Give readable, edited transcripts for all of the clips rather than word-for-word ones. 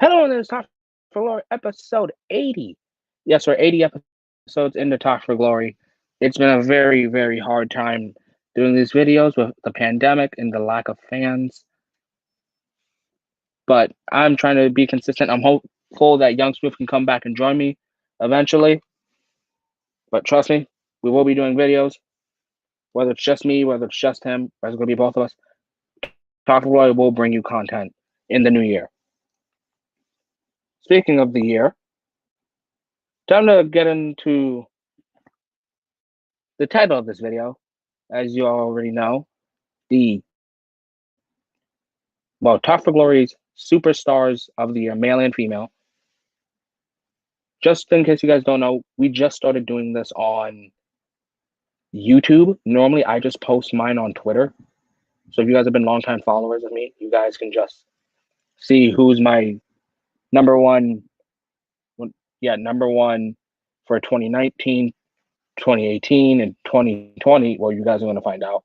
Hello, and it's Talk for Glory, episode 80. Yes, we're 80 episodes into Talk for Glory. It's been a very, very hard time doing these videos with the pandemic and the lack of fans. But I'm trying to be consistent. I'm hopeful that Young Smooth can come back and join me eventually. But trust me, we will be doing videos. Whether it's just me, whether it's just him, whether it's going to be both of us, Talk for Glory will bring you content in the new year. Speaking of the year, time to get into the title of this video. As you already know, Talk for Glory's Superstars of the Year, male and female. Just in case you guys don't know, we just started doing this on YouTube. Normally, I just post mine on Twitter. So if you guys have been longtime followers of me, you guys can just see who's my number one for 2019, 2018, and 2020. Well, you guys are going to find out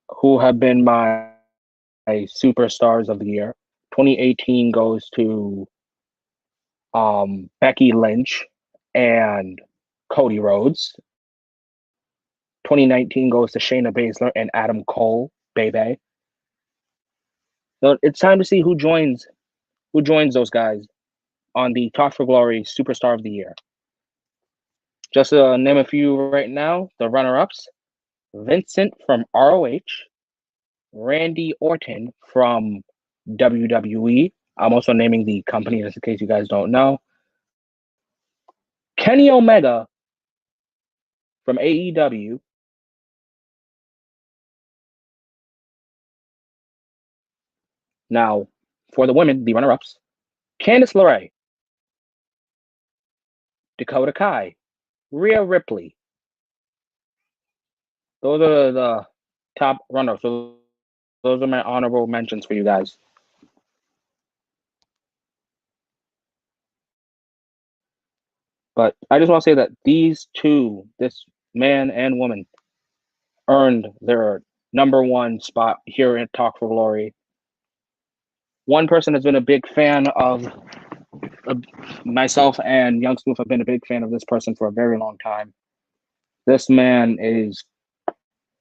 who have been my superstars of the year. 2018 goes to Becky Lynch and Cody Rhodes. 2019 goes to Shayna Baszler and Adam Cole, Bebe. So it's time to see who joins those guys on the Talk for Glory Superstar of the Year. Just to name a few right now, the runner-ups: Vincent from ROH, Randy Orton from WWE. I'm also naming the company just in case you guys don't know. Kenny Omega from AEW. Now, for the women, the runner-ups: Candice LeRae, Dakota Kai, Rhea Ripley. Those are the top runners. So those are my honorable mentions for you guys. But I just want to say that these two, this man and woman, earned their number one spot here at Talk for Glory. One person has been a big fan of myself, and Young Smooth have been a big fan of this person for a very long time. This man has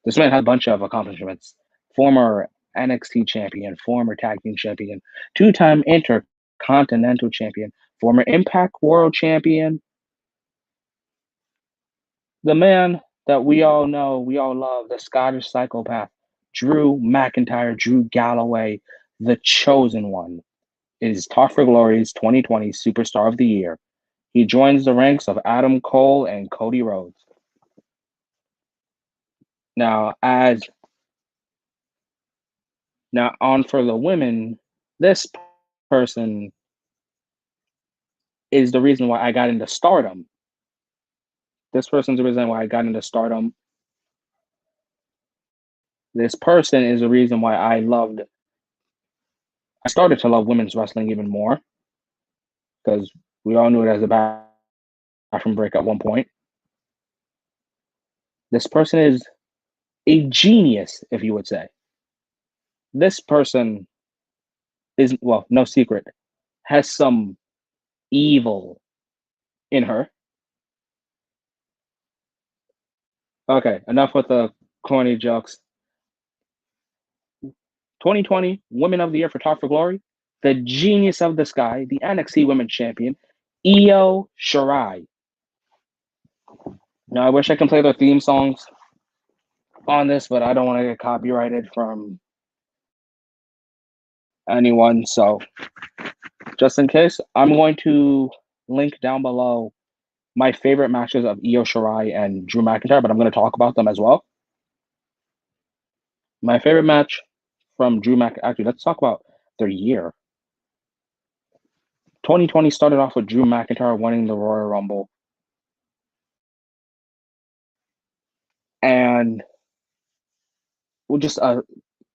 a bunch of accomplishments. Former NXT champion, former tag team champion, two-time intercontinental champion, former Impact World champion. The man that we all know, we all love, the Scottish psychopath, Drew McIntyre, Drew Galloway, the chosen one, is Talk for Glory's 2020 Superstar of the Year. He joins the ranks of Adam Cole and Cody Rhodes. Now, on for the women, this person is the reason why I got into stardom. This person's the reason why I got into stardom. This person is the reason why I started to love women's wrestling even more, because we all knew it as a bathroom break at one point. This person is a genius, if you would say. This person is, well, no secret, has some evil in her. Okay, enough with the corny jokes. 2020 Women of the Year for Talk for Glory, the genius of the sky, the NXT Women's Champion, Io Shirai. Now, I wish I could play their theme songs on this, but I don't want to get copyrighted from anyone. So, just in case, I'm going to link down below my favorite matches of Io Shirai and Drew McIntyre, but I'm going to talk about them as well. My favorite match from Drew McIntyre, actually, let's talk about their year. 2020 started off with Drew McIntyre winning the Royal Rumble. And just a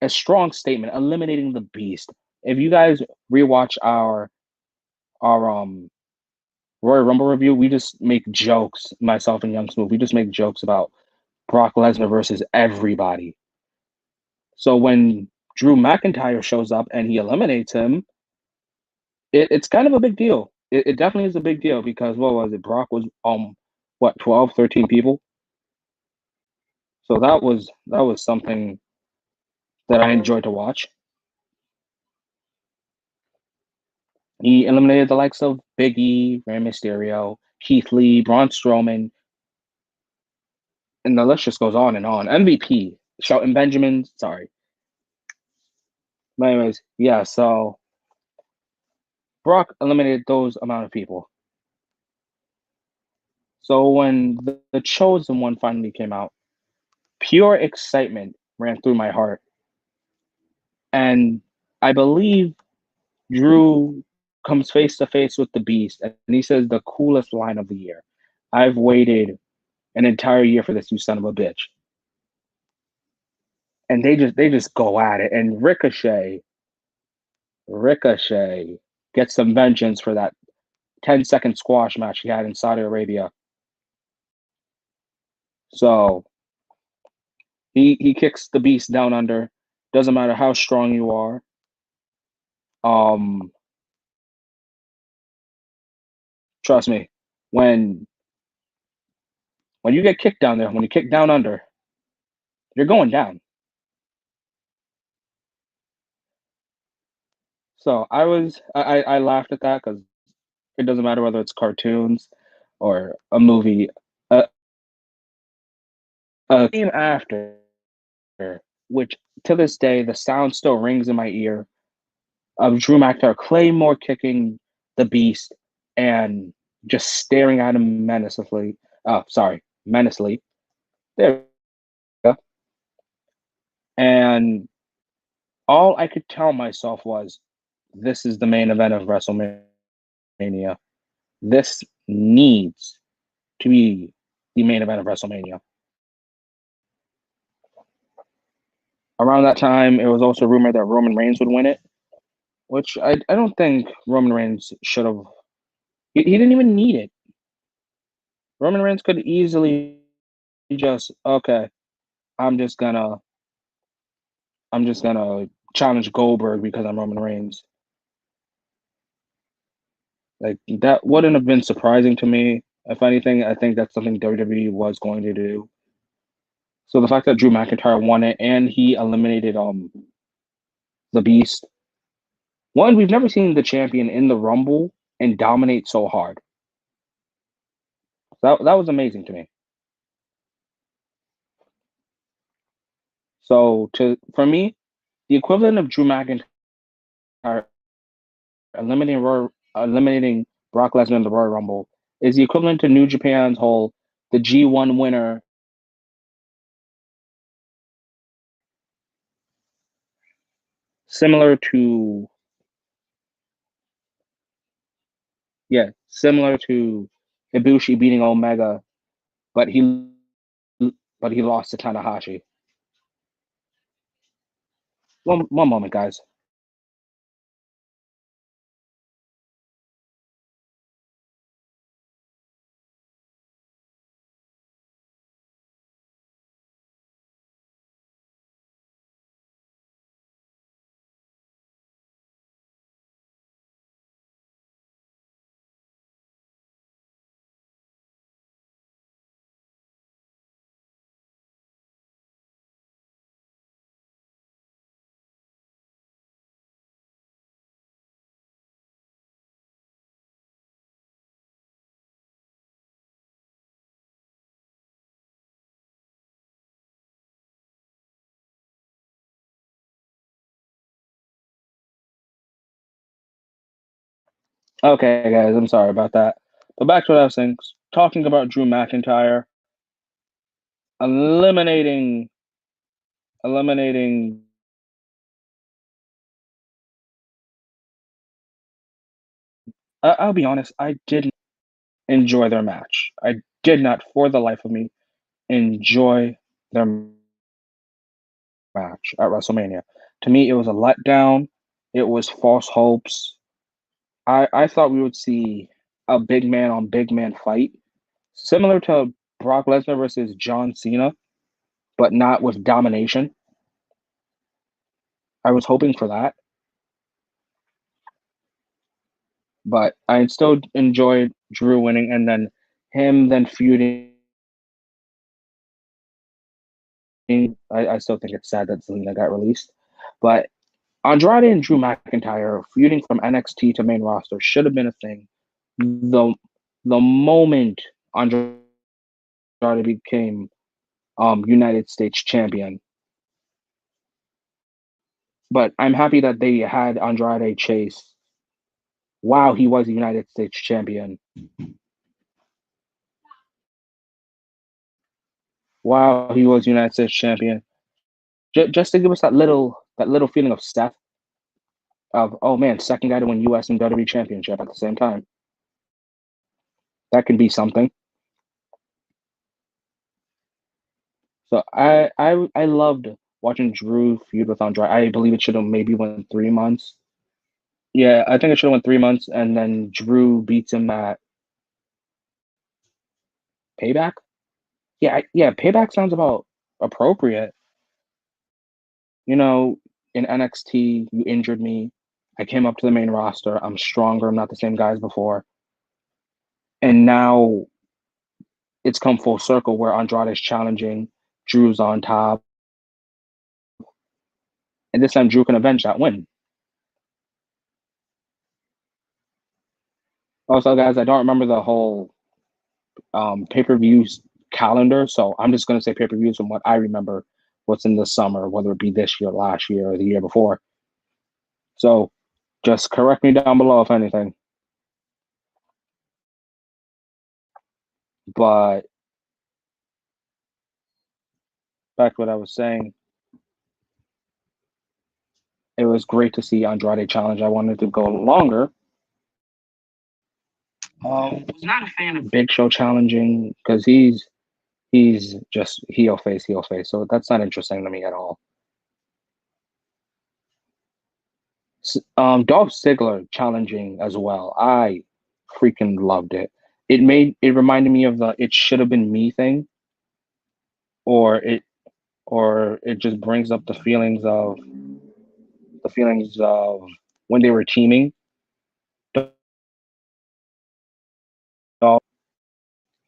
strong statement, eliminating the Beast. If you guys rewatch our Royal Rumble review, we just make jokes, myself and Young Smooth, we just make jokes about Brock Lesnar versus everybody. So when Drew McIntyre shows up and he eliminates him, It's kind of a big deal. It definitely is a big deal because what was it? Brock was what 12, 13 people. So that was something that I enjoyed to watch. He eliminated the likes of Big E, Rey Mysterio, Keith Lee, Braun Strowman, and the list just goes on and on. MVP, Shelton Benjamin. Sorry. But anyways, yeah. So Brock eliminated those amount of people. So when the chosen one finally came out, pure excitement ran through my heart, and I believe Drew comes face to face with the Beast, and he says the coolest line of the year. I've waited an entire year for this, you son of a bitch. And they just go at it. And Ricochet gets some vengeance for that 10-second squash match he had in Saudi Arabia. So he kicks the Beast down under. Doesn't matter how strong you are. Um, Trust me, when when you get kicked down there, when you kick down under, you're going down. So I laughed at that because it doesn't matter whether it's cartoons or a movie. Came after, which to this day the sound still rings in my ear of Drew McIntyre Claymore kicking the Beast and just staring at him menacingly. Oh, sorry, menacingly. There we go. And all I could tell myself was, this is the main event of WrestleMania. This needs to be the main event of WrestleMania. Around that time, it was also rumored that Roman Reigns would win it, which I don't think Roman Reigns should have. He didn't even need it. Roman Reigns could easily just, okay, I'm just gonna I'm just gonna challenge Goldberg because I'm Roman Reigns. Like that wouldn't have been surprising to me. If anything, I think that's something WWE was going to do. So the fact that Drew McIntyre won it and he eliminated the Beast. One, we've never seen the champion in the Rumble and dominate so hard. That was amazing to me. So to for me, the equivalent of Drew McIntyre eliminating Brock Lesnar in the Royal Rumble is the equivalent to New Japan's whole the G1 winner, similar to similar to Ibushi beating Omega, but he lost to Tanahashi. One moment, guys. Okay, guys, I'm sorry about that. But back to what I was saying. Talking about Drew McIntyre eliminating eliminating. I'll be honest. I didn't enjoy their match. I did not, for the life of me, enjoy their match at WrestleMania. To me, it was a letdown. It was false hopes. I thought we would see a big man on big man fight, similar to Brock Lesnar versus John Cena, but not with domination. I was hoping for that. but I still enjoyed Drew winning, and then him then feuding with I still think it's sad that Zelina got released, but Andrade and Drew McIntyre feuding from NXT to main roster should have been a thing. The the moment Andrade became United States champion, but I'm happy that they had Andrade chase. Wow, he was a United States champion. Wow, he was United States champion. Just to give us that little feeling of Seth of, oh man, second guy to win US and WWE championship at the same time. That can be something. So I loved watching Drew feud with Andrade. I believe it should have maybe went 3 months. Yeah, I think it should have went 3 months, and then Drew beats him at Payback. Yeah, yeah, Payback sounds about appropriate. You know, in NXT, you injured me. I came up to the main roster. I'm stronger. I'm not the same guy as before. And now it's come full circle where Andrade is challenging. Drew's on top. And this time Drew can avenge that win. Also, guys, I don't remember the whole pay-per-views calendar, so I'm just gonna say pay-per-views from what I remember what's in the summer, whether it be this year, last year, or the year before. So just correct me down below if anything. But back to what I was saying, it was great to see Andrade challenge. I wanted to go longer. Was not a fan of Big Show challenging because he's just heel face, heel face. So that's not interesting to me at all. Dolph Ziggler challenging as well. I freaking loved it. It reminded me of the "it should have been me" thing, or it just brings up the feelings of when they were teaming.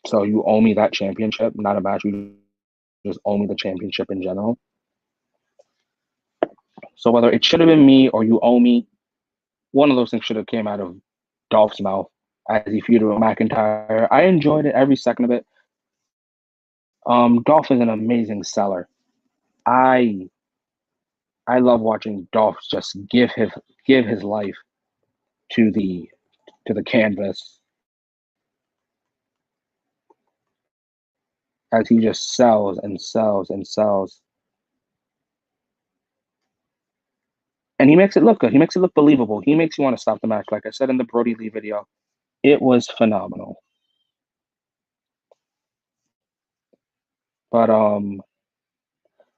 So you owe me that championship, not a match. You just owe me the championship in general. So whether it should have been me or you owe me, one of those things should have came out of Dolph's mouth as he feuded with McIntyre. I enjoyed it every second of it. Dolph is an amazing seller. I I love watching Dolph just give his life to the canvas as he just sells and sells and sells. And he makes it look good. He makes it look believable. He makes you want to stop the match. Like I said in the Brody Lee video, it was phenomenal. But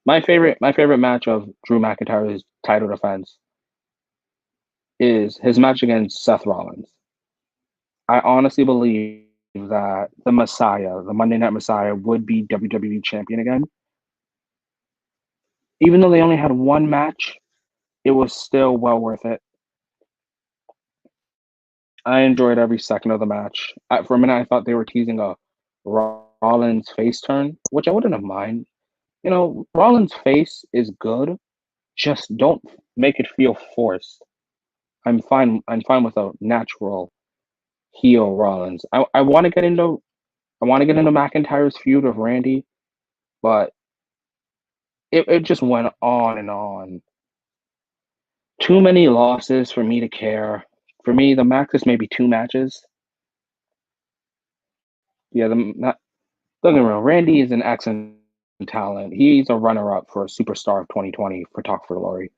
my favorite match of Drew McIntyre's title defense is his match against Seth Rollins. I honestly believe that the Messiah, the Monday Night Messiah, would be WWE champion again. Even though they only had one match, it was still well worth it. I enjoyed every second of the match. For a minute, I thought they were teasing a Rollins face turn, which I wouldn't have mind. Rollins' face is good. Just don't make it feel forced. I'm fine. I'm fine with a natural heel Rollins. I want to get into McIntyre's feud with Randy, but it just went on and on. Too many losses for me to care. For me, the max is maybe two matches. Yeah, not, don't get me wrong. Randy is an excellent talent. He's a runner-up for a superstar of 2020 for Talk for Glory.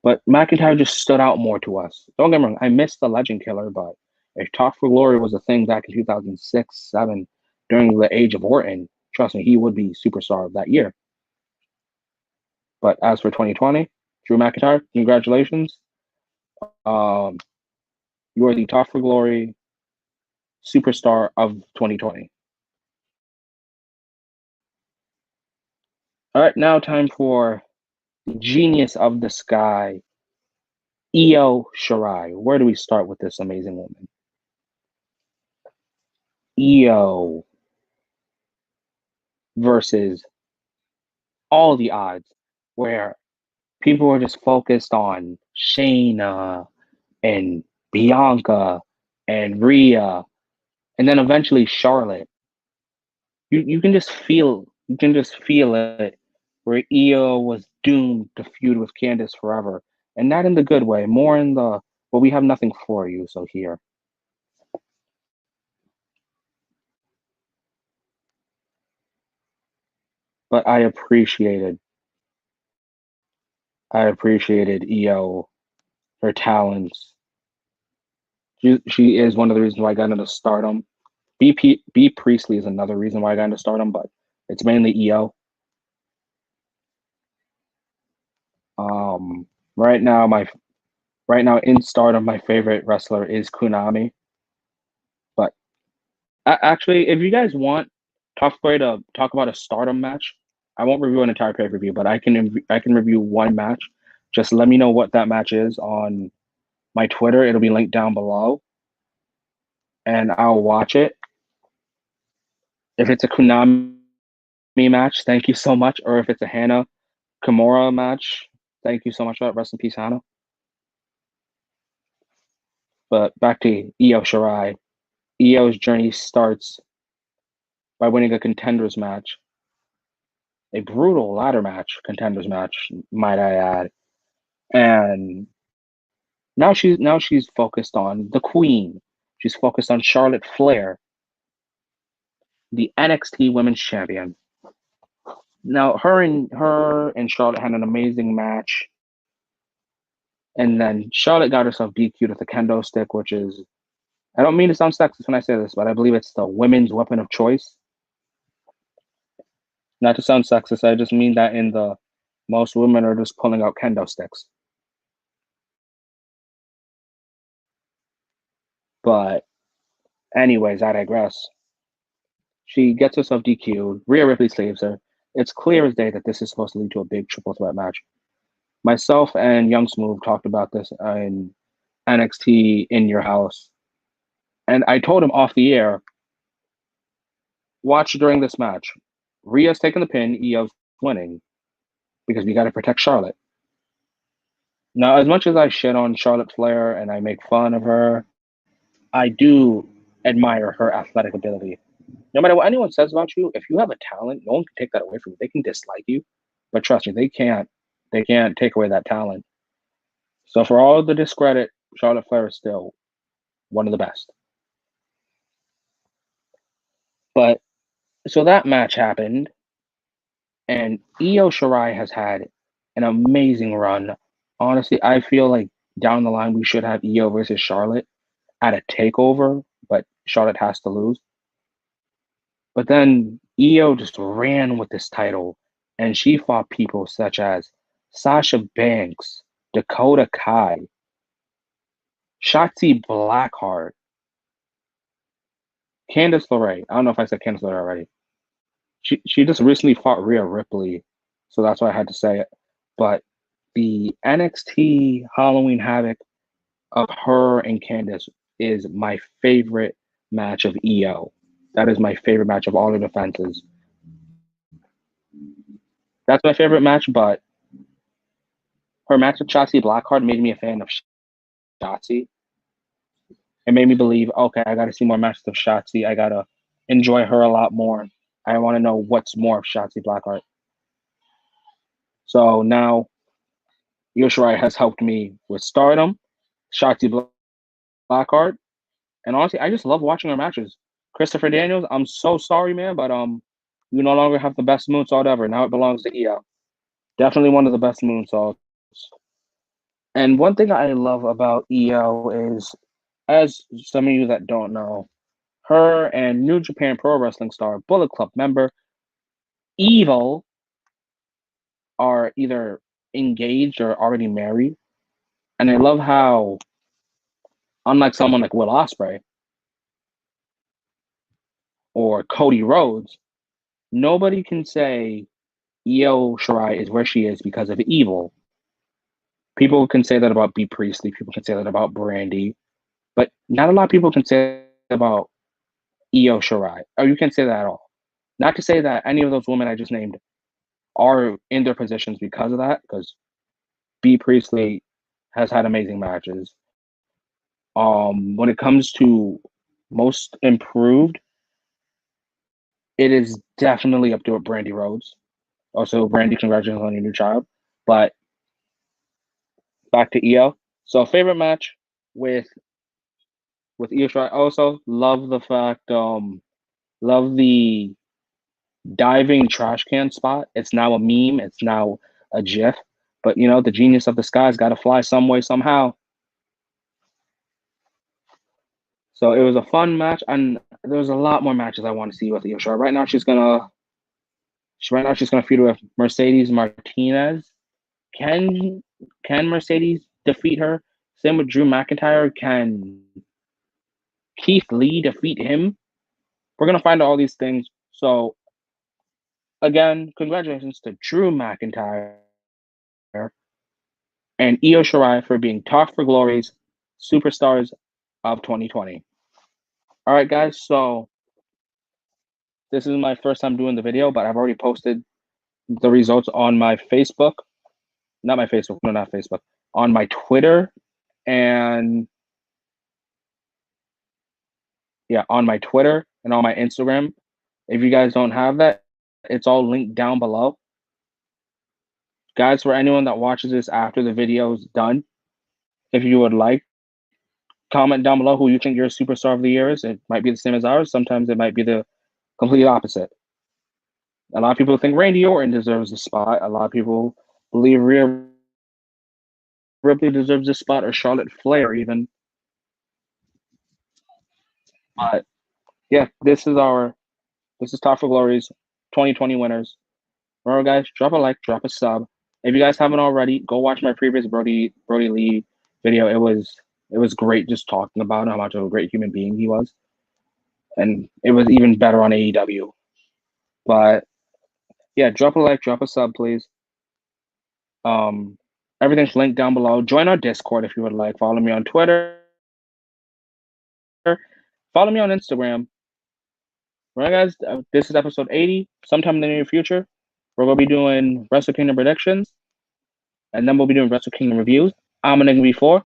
But McIntyre just stood out more to us. Don't get me wrong. I missed the Legend Killer, but if Talk for Glory was a thing back in 2006, 7, during the age of Orton, trust me, he would be superstar of that year. But as for 2020, Drew McIntyre, congratulations. Um, you are the Talk for Glory superstar of 2020. All right, now time for Genius of the Sky, Io Shirai. Where do we start with this amazing woman? Io versus all the odds, where people were just focused on Shayna and Bianca and Rhea, and then eventually Charlotte. You can just feel it where Io was doomed to feud with Candice forever. And not in the good way, more in the well, we have nothing for you, so here. But I appreciated Io, her talents. She is one of the reasons why I got into stardom. B Priestley is another reason why I got into stardom, but it's mainly Io. Um, right now, right now in stardom, my favorite wrestler is Kunami. But actually, if you guys want Tough Way to talk about a stardom match, I won't review an entire pay per view, but I can review one match. Just let me know what that match is on my Twitter. It'll be linked down below, and I'll watch it. If it's a Konami match, thank you so much. Or if it's a Hana Kimura match, thank you so much for that. Rest in peace, Hana. But back to Io Shirai. Io's journey starts by winning a contenders match, a brutal ladder match, contenders match, might I add. And now she's focused on the Queen. She's focused on Charlotte Flair, the NXT Women's Champion. Now her and Charlotte had an amazing match, and then Charlotte got herself DQ'd with a kendo stick, which is I don't mean to sound sexist when I say this, but I believe it's the women's weapon of choice. Not to sound sexist, I just mean that in the most women are just pulling out kendo sticks. But anyways, I digress. She gets herself DQ'd. Rhea Ripley saves her. It's clear as day that this is supposed to lead to a big triple threat match. Myself and Young Smooth talked about this in NXT in your house, and I told him off the air, watch during this match. Rhea's taking the pin, Io's winning because we got to protect Charlotte. Now, as much as I shit on Charlotte Flair and I make fun of her, I do admire her athletic ability. No matter what anyone says about you, if you have a talent, no one can take that away from you. They can dislike you, but trust me, they can't. They can't take away that talent. So for all the discredit, Charlotte Flair is still one of the best. But so that match happened, and Io Shirai has had an amazing run. Honestly, I feel like down the line we should have Io versus Charlotte at a takeover, but Charlotte has to lose. But then Io just ran with this title, and she fought people such as Sasha Banks, Dakota Kai, Shotzi Blackheart, Candice LeRae. I don't know if I said Candice LeRae already. She just recently fought Rhea Ripley, so that's why I had to say it. But the NXT Halloween Havoc of her and Candice is my favorite match of EO. That is my favorite match of all the defenses. That's my favorite match, but her match with Shotzi Blackheart made me a fan of Shotzi. It made me believe, okay, I got to see more matches of Shotzi. I got to enjoy her a lot more. I want to know what's more of Shotzi Blackheart. So now Yoshirai has helped me with Stardom, Shotzi Blackheart, and honestly, I just love watching her matches. Christopher Daniels, I'm so sorry, man, but you no longer have the best moonsault ever. Now it belongs to EO. Definitely one of the best moonsaults. And one thing I love about EO is, as some of you that don't know, her and New Japan Pro Wrestling star, Bullet Club member, Evil, are either engaged or already married. And I love how, unlike someone like Will Ospreay or Cody Rhodes, nobody can say Io Shirai is where she is because of Evil. People can say that about B Priestley. People can say that about Brandy, but not a lot of people can say that about Io Shirai. Or you can't say that at all. Not to say that any of those women I just named are in their positions because of that, because B Priestley has had amazing matches. When it comes to most improved, it is definitely up to Brandy Rhodes. Also, Brandy, congratulations on your new child. But back to EO. So, favorite match with Io Shirai. Also, love the fact, love the diving trash can spot. It's now a meme. It's now a GIF. But you know, the genius of the sky's got to fly some way, somehow. So it was a fun match, and there's a lot more matches I want to see with Io Shirai. Right now she's gonna feud with Mercedes Martinez. Can can Mercedes defeat her? Same with Drew McIntyre. Can Keith Lee defeat him? We're gonna find out all these things. So again, congratulations to Drew McIntyre and Io Shirai for being Talk for Glory's superstars of 2020. All right, guys. So this is my first time doing the video, but I've already posted the results on my Facebook. Not my Facebook. No, not Facebook. On my Twitter and on my Twitter and on my Instagram. If you guys don't have that, it's all linked down below. Guys, for anyone that watches this after the video is done, if you would like, comment down below who you think your superstar of the year is. It might be the same as ours. Sometimes it might be the complete opposite. A lot of people think Randy Orton deserves the spot. A lot of people believe Rhea Ripley deserves this spot, or Charlotte Flair even. But yeah, this is Top for Glory's 2020 winners. Remember, guys, drop a like, drop a sub. If you guys haven't already, go watch my previous Brody Lee video. It was great just talking about how much of a great human being he was, and it was even better on AEW. But yeah, drop a like, drop a sub, please. Everything's linked down below. Join our Discord if you would like. Follow me on Twitter. Follow me on Instagram. Right, guys, this is episode 80. Sometime in the near future, we're going to be doing Wrestle Kingdom predictions, and then we'll be doing Wrestle Kingdom reviews. I'm an Nigga before.